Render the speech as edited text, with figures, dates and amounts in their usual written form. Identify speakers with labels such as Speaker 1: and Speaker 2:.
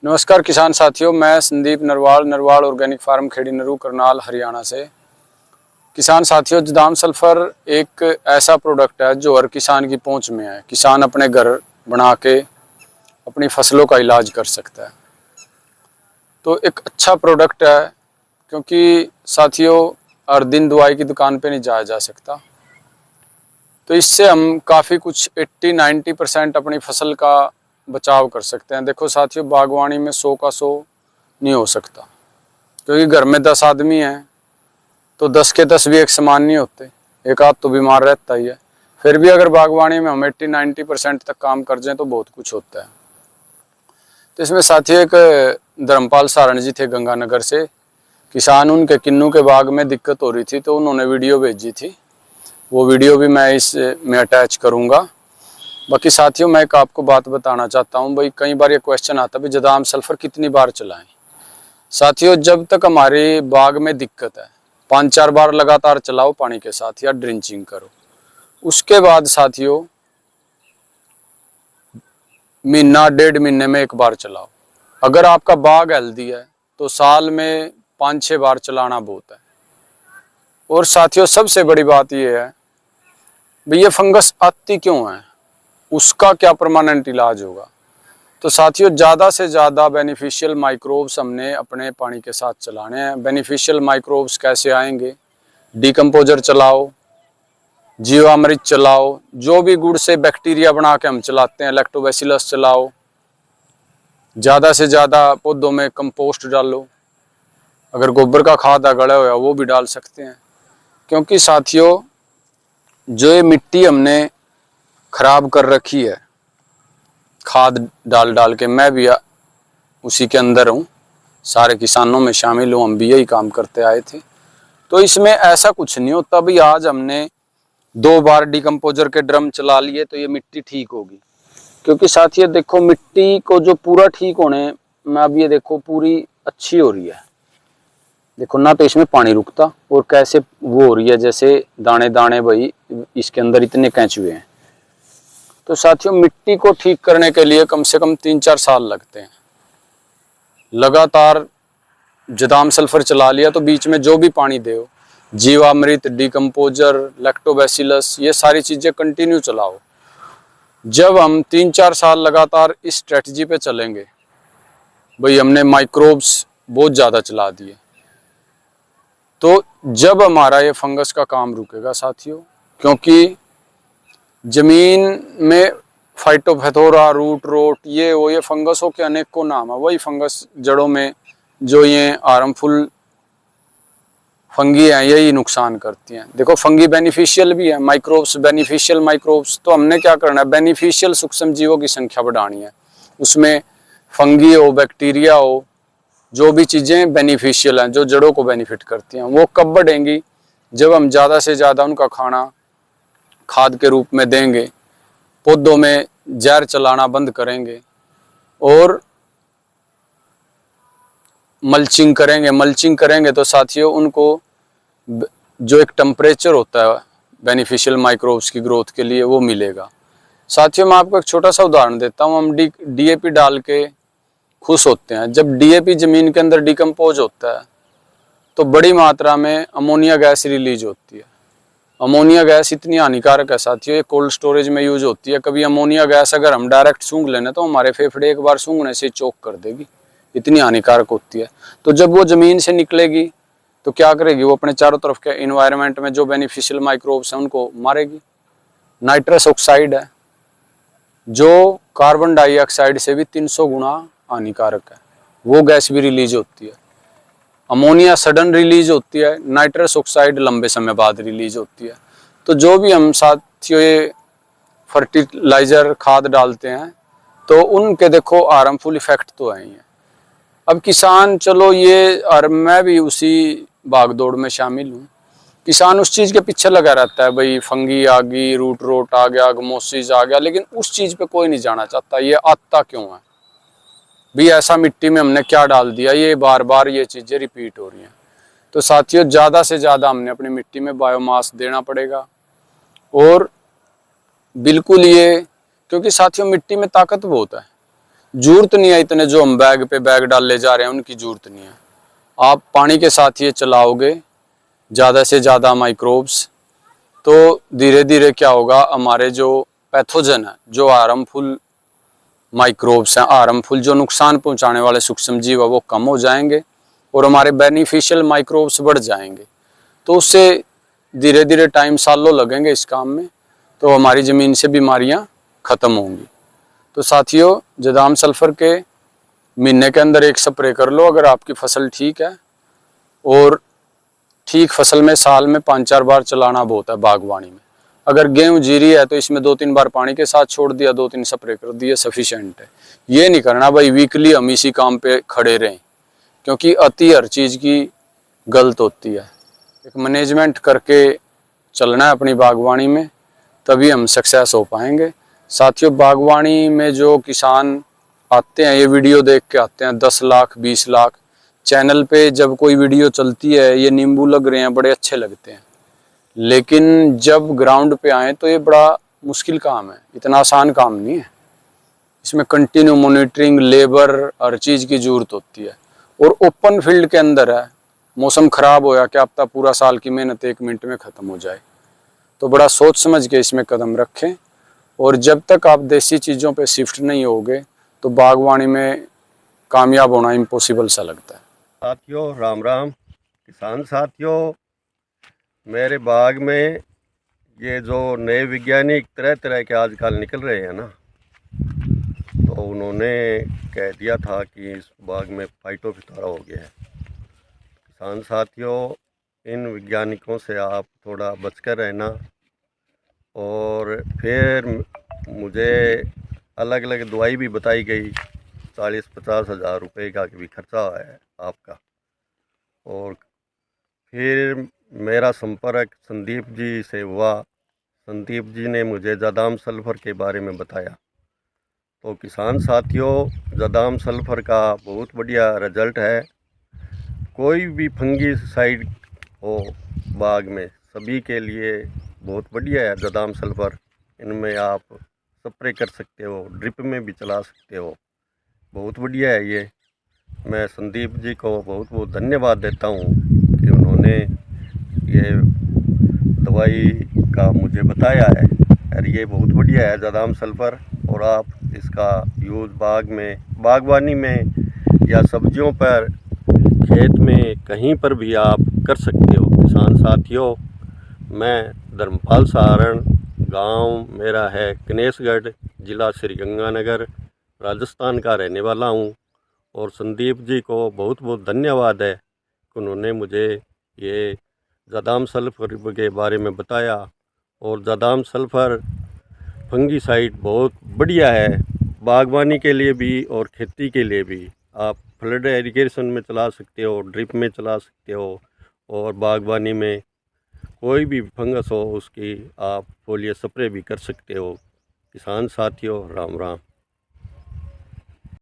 Speaker 1: नमस्कार किसान साथियों, मैं संदीप नरवाल ऑर्गेनिक फार्म खेड़ी नरू करनाल हरियाणा से। किसान साथियों, जदाम सल्फर एक ऐसा प्रोडक्ट है जो हर किसान की पहुंच में है। किसान अपने घर बना के अपनी फसलों का इलाज कर सकता है, तो एक अच्छा प्रोडक्ट है। क्योंकि साथियों, हर दिन दवाई की दुकान पे नहीं जाया जा सकता, तो इससे हम काफ़ी कुछ 80-90% अपनी फसल का बचाव कर सकते हैं। देखो साथियों, बागवानी में 100 का 100 नहीं हो सकता, क्योंकि घर में 10 आदमी हैं तो 10 के 10 भी एक समान नहीं होते, एक आध तो बीमार रहता ही है। फिर भी अगर बागवानी में हम 80-90% तक काम कर जाएं तो बहुत कुछ होता है। तो इसमें साथियों एक धर्मपाल सारण जी थे गंगानगर से। किसान उनके किन्नू के बाग में दिक्कत हो रही थी, तो उन्होंने वीडियो भेजी थी। वो वीडियो भी मैं इसमें अटैच करूँगा। बाकी साथियों, मैं एक आपको बात बताना चाहता हूँ भाई, कई बार ये क्वेश्चन आता है भाई जदाम सल्फर कितनी बार चलाएं। साथियों, जब तक हमारे बाग में दिक्कत है 5-4 बार लगातार चलाओ पानी के साथ या ड्रिंचिंग करो। उसके बाद साथियों महीना 1.5 महीने में एक बार चलाओ। अगर आपका बाग हेल्दी है तो साल में 5-6 बार चलाना बहुत है। और साथियों, सबसे बड़ी बात यह है भाई, ये फंगस आती क्यों है, उसका क्या परमानेंट इलाज होगा। तो साथियों, ज़्यादा से ज़्यादा बेनिफिशियल माइक्रोब्स हमने अपने पानी के साथ चलाने हैं। बेनिफिशियल माइक्रोब्स कैसे आएंगे? डीकम्पोजर चलाओ, जीवामृत चलाओ, जो भी गुड़ से बैक्टीरिया बना के हम चलाते हैं, लैक्टोबैसिलस चलाओ। ज़्यादा से ज़्यादा पौधों में कंपोस्ट डालो, अगर गोबर का खाद गड़ा हुआ वो भी डाल सकते हैं। क्योंकि साथियों, जो ये मिट्टी हमने खराब कर रखी है खाद डाल डाल के, मैं भी उसी के अंदर हूँ, सारे किसानों में शामिल हूँ, हम भी यही काम करते आए थे। तो इसमें ऐसा कुछ नहीं होता भाई आज हमने 2 बार डिकम्पोजर के ड्रम चला लिए तो ये मिट्टी ठीक होगी। क्योंकि साथियों देखो, मिट्टी को जो पूरा ठीक होने में अब ये देखो पूरी अच्छी हो रही है। देखो ना, तो इसमें पानी रुकता और कैसे वो हो रही है जैसे दाने दाने भाई इसके अंदर इतने कैंचुए हैं। तो साथियों, मिट्टी को ठीक करने के लिए कम से कम 3-4 साल लगते हैं। लगातार जदाम सल्फर चला लिया तो बीच में जो भी पानी दो, जीवामृत, डिकम्पोजर, लैक्टोबैसिलस, ये सारी चीज़ें कंटिन्यू चलाओ। जब हम 3-4 साल लगातार इस स्ट्रेटजी पे चलेंगे भाई, हमने माइक्रोब्स बहुत ज़्यादा चला दिए, तो जब हमारा ये फंगस का काम रुकेगा साथियों। क्योंकि जमीन में फाइटोफैथोरा, रूट रोट, ये फंगसों के अनेकों नाम है। वही फंगस जड़ों में जो ये हार्मफुल फंगी हैं यही नुकसान करती हैं। देखो, फंगी बेनिफिशियल भी है, माइक्रोब्स बेनिफिशियल माइक्रोब्स। तो हमने क्या करना है, बेनिफिशियल सूक्ष्म जीवों की संख्या बढ़ानी है। उसमें फंगी हो, बैक्टीरिया हो, जो भी चीज़ें बेनिफिशियल हैं, जो जड़ों को बेनिफिट करती हैं, वो कब बढ़ेंगी? जब हम ज़्यादा से ज़्यादा उनका खाना खाद के रूप में देंगे, पौधों में जहर चलाना बंद करेंगे और मल्चिंग करेंगे तो साथियों उनको जो एक टेम्परेचर होता है बेनिफिशियल माइक्रोब्स की ग्रोथ के लिए वो मिलेगा। साथियों, मैं आपको एक छोटा सा उदाहरण देता हूँ। हम डीएपी डाल के खुश होते हैं। जब डीएपी जमीन के अंदर डिकम्पोज होता है तो बड़ी मात्रा में अमोनिया गैस रिलीज होती है। अमोनिया गैस इतनी हानिकारक है साथियों, ये कोल्ड स्टोरेज में यूज होती है। कभी अमोनिया गैस अगर हम डायरेक्ट सूंघ लेना तो हमारे फेफड़े एक बार सूंघने से चोक कर देगी, इतनी हानिकारक होती है। तो जब वो जमीन से निकलेगी तो क्या करेगी, वो अपने चारों तरफ के इन्वायरमेंट में जो बेनिफिशियल माइक्रोब्स हैं उनको मारेगी। नाइट्रस ऑक्साइड है जो कार्बन डाइऑक्साइड से भी 300 गुना हानिकारक है, वो गैस भी रिलीज होती है। अमोनिया सडन रिलीज होती है, नाइट्रस ऑक्साइड लंबे समय बाद रिलीज होती है। तो जो भी हम साथियों ये फर्टिलाइजर खाद डालते हैं तो उनके देखो हार्मफुल इफेक्ट तो है ही है। अब किसान, चलो ये, और मैं भी उसी भागदौड़ में शामिल हूँ, किसान उस चीज़ के पीछे लगा रहता है भाई, फंगी आ गई, रूट रोट आ गया, गमोसिस आ गया, लेकिन उस चीज़ पे कोई नहीं जाना चाहता ये आता क्यों है भी, ऐसा मिट्टी में हमने क्या डाल दिया, ये बार बार ये चीज़ें रिपीट हो रही हैं। तो साथियों, ज़्यादा से ज़्यादा हमने अपनी मिट्टी में बायोमास देना पड़ेगा। और बिल्कुल ये, क्योंकि साथियों मिट्टी में ताकत बहुत है। जरूरत नहीं है इतने जो हम बैग पे बैग डाल ले जा रहे हैं, उनकी जरूरत नहीं है। आप पानी के साथ ये चलाओगे ज़्यादा से ज़्यादा माइक्रोब्स, तो धीरे धीरे क्या होगा, हमारे जो पैथोजन है, जो हार्मफुल माइक्रोब्स हैं, हार्मफुल जो नुकसान पहुंचाने वाले सूक्ष्म जीव है, वो कम हो जाएंगे और हमारे बेनिफिशियल माइक्रोब्स बढ़ जाएंगे। तो उससे धीरे धीरे टाइम सालों लगेंगे इस काम में, तो हमारी ज़मीन से बीमारियां ख़त्म होंगी। तो साथियों, जदाम सल्फर के महीने के अंदर एक स्प्रे कर लो अगर आपकी फसल ठीक है। और ठीक फसल में साल में 5-4 बार चलाना बहुत है बागवानी में। अगर गेहूं जीरी है तो इसमें 2-3 बार पानी के साथ छोड़ दिया, 2-3 स्प्रे कर दिए, सफिशिएंट है। ये नहीं करना भाई वीकली हम इसी काम पे खड़े रहें, क्योंकि अति हर चीज़ की गलत होती है। एक मैनेजमेंट करके चलना है अपनी बागवानी में, तभी हम सक्सेस हो पाएंगे। साथियों, बागवानी में जो किसान आते हैं, ये वीडियो देख के आते हैं, 10 लाख 20 लाख चैनल पे जब कोई वीडियो चलती है, ये नींबू लग रहे हैं, बड़े अच्छे लगते हैं, लेकिन जब ग्राउंड पे आए तो ये बड़ा मुश्किल काम है, इतना आसान काम नहीं है। इसमें कंटिन्यू मॉनिटरिंग, लेबर, हर चीज़ की ज़रूरत होती है। और ओपन फील्ड के अंदर है, मौसम ख़राब होया क्या पता पूरा साल की मेहनत 1 मिनट में ख़त्म हो जाए। तो बड़ा सोच समझ के इसमें कदम रखें। और जब तक आप देसी चीज़ों पे शिफ्ट नहीं होगे तो बागवानी में कामयाब होना इम्पॉसिबल सा लगता है।
Speaker 2: साथियों राम राम। किसान साथियों, मेरे बाग में ये जो नए वैज्ञानिक तरह तरह के आजकल निकल रहे हैं ना, तो उन्होंने कह दिया था कि इस बाग में फाइटोफथोरा हो गया है। किसान साथियों, इन वैज्ञानिकों से आप थोड़ा बचकर रहना। और फिर मुझे अलग अलग दवाई भी बताई गई, 40-50 हज़ार रुपये का भी खर्चा है आपका। और फिर मेरा संपर्क संदीप जी से हुआ। संदीप जी ने मुझे जदाम सल्फ़र के बारे में बताया। तो किसान साथियों, जदाम सल्फ़र का बहुत बढ़िया रिज़ल्ट है। कोई भी फंगीसाइड हो बाग में, सभी के लिए बहुत बढ़िया है जदाम सल्फ़र। इनमें आप स्प्रे कर सकते हो, ड्रिप में भी चला सकते हो, बहुत बढ़िया है ये। मैं संदीप जी को बहुत बहुत धन्यवाद देता हूँ कि उन्होंने ये दवाई का मुझे बताया है। और ये बहुत बढ़िया है जदाम सल्फ़र। और आप इसका यूज़ बागवानी में या सब्जियों पर, खेत में, कहीं पर भी आप कर सकते हो। किसान साथियों, मैं धर्मपाल सहारण, गांव मेरा है कनेसगढ़, ज़िला श्री गंगानगर, राजस्थान का रहने वाला हूँ। और संदीप जी को बहुत बहुत धन्यवाद है कि उन्होंने मुझे ये जदाम सल्फ़र के बारे में बताया। और जदाम सल्फ़र फंगीसाइड बहुत बढ़िया है, बागवानी के लिए भी और खेती के लिए भी। आप फ्लड इरिगेशन में चला सकते हो, ड्रिप में चला सकते हो, और बागवानी में कोई भी फंगस हो उसकी आप फोलियर स्प्रे भी कर सकते हो। किसान साथियों राम राम।